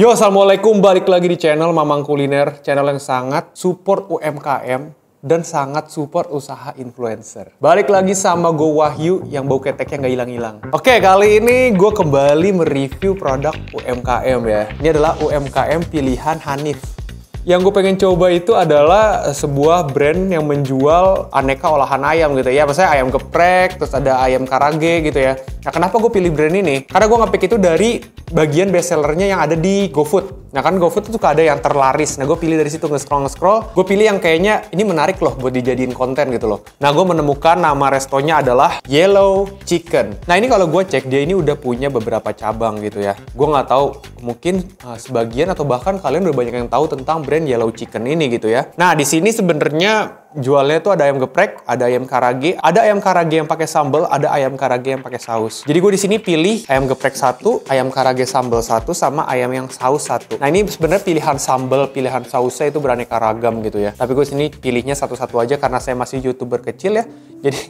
Yo, assalamualaikum, balik lagi di channel Mamang Kuliner, channel yang sangat support UMKM dan sangat support usaha influencer. Balik lagi sama gue Wahyu yang bau keteknya nggak hilang-hilang. Oke, kali ini gue kembali mereview produk UMKM ya. Ini adalah UMKM pilihan Hanif. Yang gue pengen coba itu adalah sebuah brand yang menjual aneka olahan ayam gitu ya. Maksudnya ayam geprek, terus ada ayam karage gitu ya. Nah, kenapa gue pilih brand ini? Karena gue nge-pick itu dari bagian bestsellernya yang ada di GoFood. Nah kan GoFood itu ada yang terlaris. Nah gue pilih dari situ, nge-scroll. Gue pilih yang kayaknya ini menarik loh buat dijadiin konten gitu loh. Nah gue menemukan nama restonya adalah Yellow Chicken. Nah ini kalau gue cek, dia ini udah punya beberapa cabang gitu ya. Gue nggak tahu, mungkin sebagian atau bahkan kalian udah banyak yang tahu tentang brand Yellow Chicken ini gitu ya. Nah di sini sebenarnya jualnya tuh ada ayam geprek, ada ayam karage yang pakai sambal, ada ayam karage yang pakai saus. Jadi gue di sini pilih ayam geprek 1, ayam karage sambal 1, sama ayam yang saus 1. Nah ini sebenarnya pilihan sambal, pilihan sausnya itu beraneka ragam gitu ya. Tapi gue sini pilihnya satu-satu aja karena saya masih YouTuber kecil ya. Jadi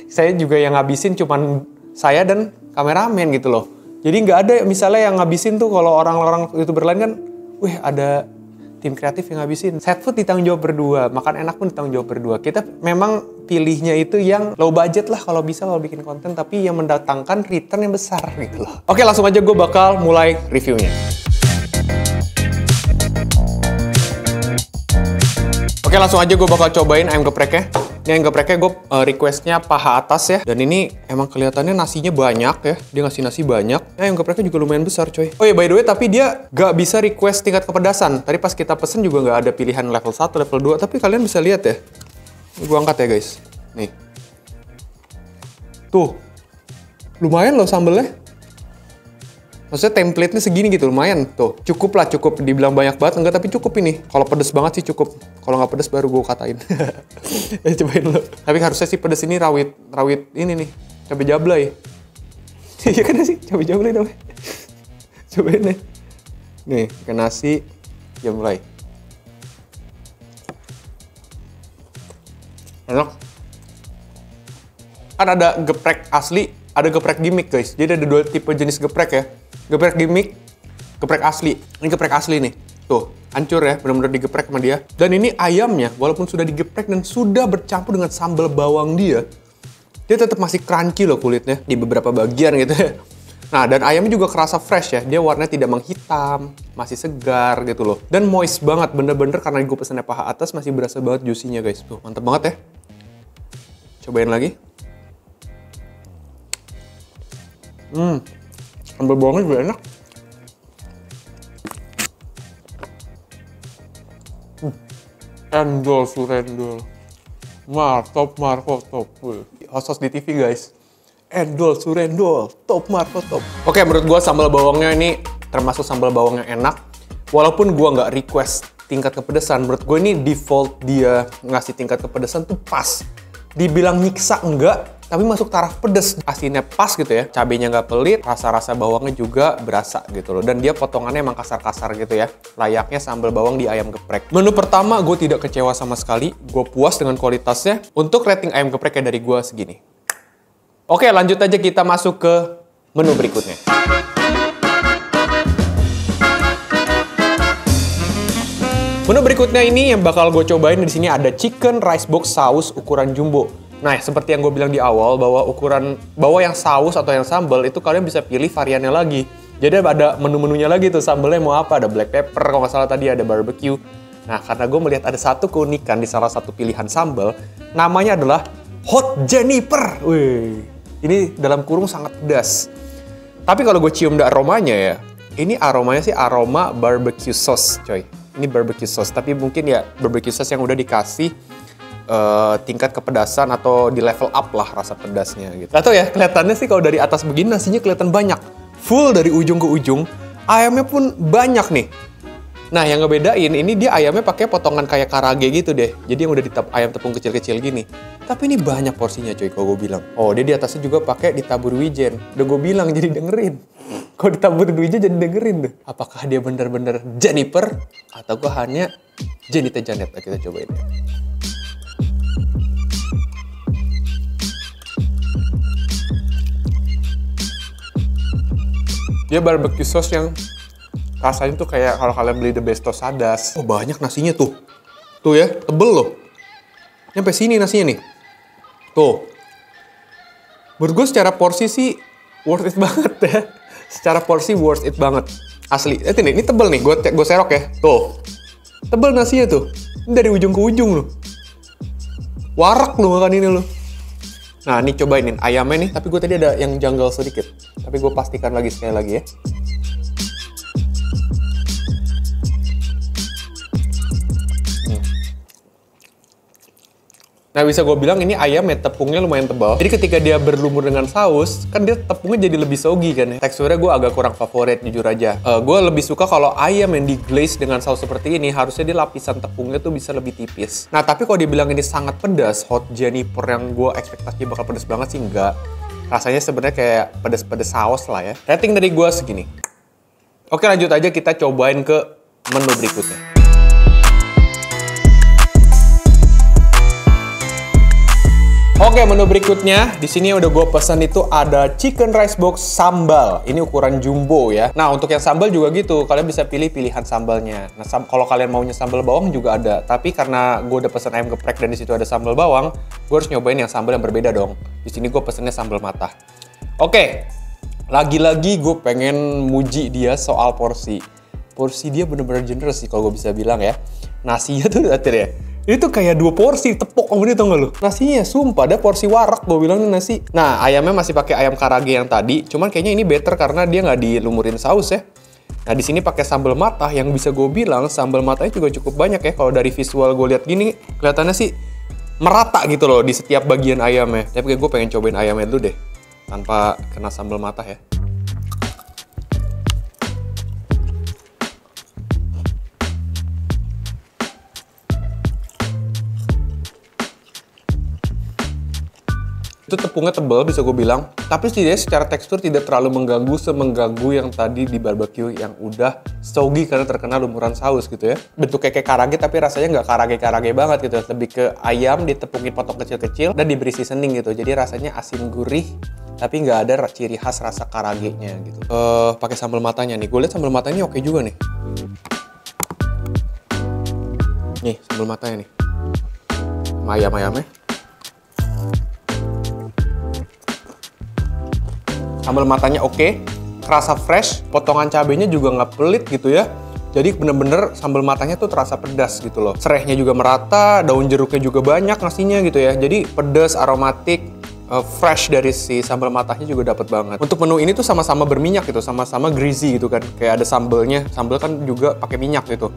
saya juga yang ngabisin cuman saya dan kameramen gitu loh. Jadi nggak ada misalnya yang ngabisin tuh kalau orang-orang YouTuber lain kan, wih ada tim kreatif yang ngabisin. Set food ditanggung jawab berdua, makan enak pun ditanggung jawab berdua. Kita memang pilihnya itu yang low budget lah kalau bisa kalau bikin konten, tapi yang mendatangkan return yang besar gitu loh. Oke, langsung aja gue bakal mulai reviewnya. Oke, langsung aja gue bakal cobain ayam gepreknya. Ini ayam gepreknya gue requestnya paha atas ya. Dan ini emang kelihatannya nasinya banyak ya. Dia ngasih nasi banyak. Nah, ayam gepreknya juga lumayan besar coy. Oh ya, by the way, tapi dia gak bisa request tingkat kepedasan. Tadi pas kita pesen juga gak ada pilihan level 1, level 2. Tapi kalian bisa lihat ya. Ini gue angkat ya guys. Nih. Tuh. Lumayan loh sambelnya. Maksudnya template-nya segini gitu, lumayan. Tuh, cukup lah, cukup. Dibilang banyak banget, enggak, tapi cukup ini. Kalau pedes banget sih cukup. Kalau nggak pedes baru gue katain. Cobain dulu. Tapi harusnya sih pedes ini rawit ini nih. Cabai jablay. Iya kan sih, cabai jablay namanya. Cobain nih. Nih, pakai nasi jablay. Enak. Kan ada geprek asli, ada geprek gimmick guys. Jadi ada dua tipe jenis geprek ya. Geprek gimmick, geprek asli. Ini geprek asli nih. Tuh, hancur ya, benar-benar digeprek sama dia. Dan ini ayamnya, walaupun sudah digeprek dan sudah bercampur dengan sambal bawang dia tetap masih crunchy loh kulitnya di beberapa bagian gitu ya. Nah, dan ayamnya juga kerasa fresh ya. Dia warnanya tidak menghitam, masih segar gitu loh. Dan moist banget, bener-bener karena gue pesennya paha atas masih berasa banget juicy-nya guys. Tuh, mantep banget ya. Cobain lagi. Sambal bawangnya juga enak. Endol, surendol. Top Marco, top. Host di TV guys. Endol, surendol, top Marco, top. Oke, menurut gua sambal bawangnya ini termasuk sambal bawang yang enak. Walaupun gua nggak request tingkat kepedesan, menurut gua ini default dia ngasih tingkat kepedesan tuh pas. Dibilang nyiksa enggak, tapi masuk taraf pedes. Asinnya pas gitu ya. Cabenya nggak pelit, rasa-rasa bawangnya juga berasa gitu loh. Dan dia potongannya emang kasar-kasar gitu ya. Layaknya sambal bawang di ayam geprek. Menu pertama gue tidak kecewa sama sekali. Gue puas dengan kualitasnya. Untuk rating ayam gepreknya dari gue segini. Oke, lanjut aja kita masuk ke menu berikutnya. Menu berikutnya ini yang bakal gue cobain di sini ada chicken rice box saus ukuran jumbo. Nah, seperti yang gue bilang di awal bahwa yang saus atau yang sambal itu kalian bisa pilih variannya lagi. Jadi ada menu-menunya lagi tuh, sambalnya mau apa? Ada black pepper, kalau nggak salah tadi ada barbecue. Nah, karena gue melihat ada satu keunikan di salah satu pilihan sambal, namanya adalah Hot Jennifer. Wih, ini dalam kurung sangat pedas. Tapi kalau gue cium aromanya ya, ini aromanya sih aroma barbecue sauce, coy. Ini barbecue sauce, tapi mungkin ya barbecue sauce yang udah dikasih tingkat kepedasan atau di level up lah rasa pedasnya gitu. Atau ya kelihatannya sih kalau dari atas begini nasinya kelihatan banyak, full dari ujung ke ujung. Ayamnya pun banyak nih. Nah yang ngebedain ini dia ayamnya pakai potongan kayak karage gitu deh. Jadi yang udah ayam tepung kecil-kecil gini. Tapi ini banyak porsinya coy kalau gue bilang. Oh dia di atasnya juga pakai ditabur wijen. Udah gue bilang jadi dengerin. Kalau ditabur wijen jadi dengerin deh. Apakah dia bener-bener Jennifer atau gue hanya Jenny Janet? Nah, kita cobain ya. Dia barbecue sauce yang Rasanya tuh kayak kalau kalian beli The Best Tosadas. Oh banyak nasinya tuh. Tuh ya, tebel loh. Nyampe sini nasinya nih. Tuh. Menurut gue secara porsi sih worth it banget ya. Secara porsi worth it banget. Asli. Ini tebel nih, gue serok ya. Tuh. Tebel nasinya tuh. Ini dari ujung ke ujung loh. Warak loh makan ini loh. Nah, ini cobain nih ayamnya nih, tapi gue tadi ada yang janggal sedikit. Tapi gue pastikan lagi sekali lagi ya. Nah, bisa gue bilang ini ayamnya tepungnya lumayan tebal. Jadi ketika dia berlumur dengan saus, kan dia tepungnya jadi lebih soggy kan ya. Teksturnya gue agak kurang favorit, jujur aja. Gue lebih suka kalau ayam yang diglaze dengan saus seperti ini, harusnya dia lapisan tepungnya tuh bisa lebih tipis. Nah, tapi kalau dibilang ini sangat pedas, Hot Jennifer yang gue ekspektasi bakal pedas banget sih, enggak. Rasanya sebenarnya kayak pedas-pedas saus lah ya. Rating dari gue segini. Oke, lanjut aja kita cobain ke menu berikutnya. Oke, menu berikutnya di sini udah gue pesan itu ada chicken rice box sambal. Ini ukuran jumbo ya. Nah, untuk yang sambal juga gitu, kalian bisa pilih pilihan sambalnya. Nah, kalau kalian maunya sambal bawang juga ada. Tapi karena gue udah pesan ayam geprek dan di situ ada sambal bawang, gue harus nyobain yang sambal yang berbeda dong. Di sini gue pesennya sambal matah. Oke, lagi-lagi gue pengen muji dia soal porsi. Porsi dia bener-bener generous sih kalau gue bisa bilang ya. Nasinya tuh liatin ya. Ini tuh kayak 2 porsi tepok sama dia, tau gak lu? Nasinya sumpah ada porsi warak, gue bilang nih nasi. Nah, ayamnya masih pakai ayam karage yang tadi, cuman kayaknya ini better karena dia nggak dilumurin saus ya. Nah, di sini pakai sambal matah yang bisa gue bilang sambal matahnya juga cukup banyak ya. Kalau dari visual gue lihat gini, kelihatannya sih merata gitu loh di setiap bagian ayamnya. Tapi gue pengen cobain ayamnya dulu deh, tanpa kena sambal matah ya. Itu tepungnya tebal bisa gue bilang, tapi setidaknya secara tekstur tidak terlalu mengganggu semengganggu yang tadi di barbecue yang udah soggy karena terkena lumuran saus gitu ya. Bentuknya kayak karage tapi rasanya nggak karage-karage banget gitu, lebih ke ayam ditepungin potong kecil-kecil dan diberi seasoning gitu, jadi rasanya asin gurih tapi nggak ada ciri khas rasa karagenya gitu. Pakai sambal matanya nih, gue lihat sambal matanya oke juga nih. Nih sambal matanya nih, sama ayam-ayamnya. Sambal matanya oke, kerasa fresh, potongan cabenya juga nggak pelit gitu ya. Jadi bener-bener sambal matanya tuh terasa pedas gitu loh. Serehnya juga merata, daun jeruknya juga banyak nasinya gitu ya. Jadi pedas, aromatik, fresh dari si sambal matanya juga dapet banget. Untuk menu ini tuh sama-sama berminyak gitu, sama-sama greasy gitu kan. Kayak ada sambalnya, sambal kan juga pakai minyak gitu.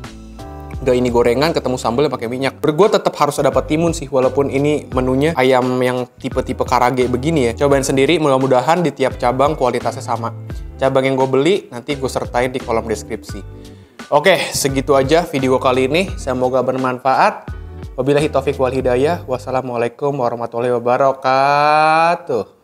Udah ini gorengan ketemu sambal yang pakai minyak. Gue tetap harus ada timun sih, walaupun ini menunya ayam yang tipe-tipe karage begini ya. Cobain sendiri, mudah-mudahan di tiap cabang kualitasnya sama. Cabang yang gue beli nanti gue sertain di kolom deskripsi. Oke, segitu aja video kali ini. Semoga bermanfaat. Wabillahi taufiq wal hidayah. Wassalamualaikum warahmatullahi wabarakatuh.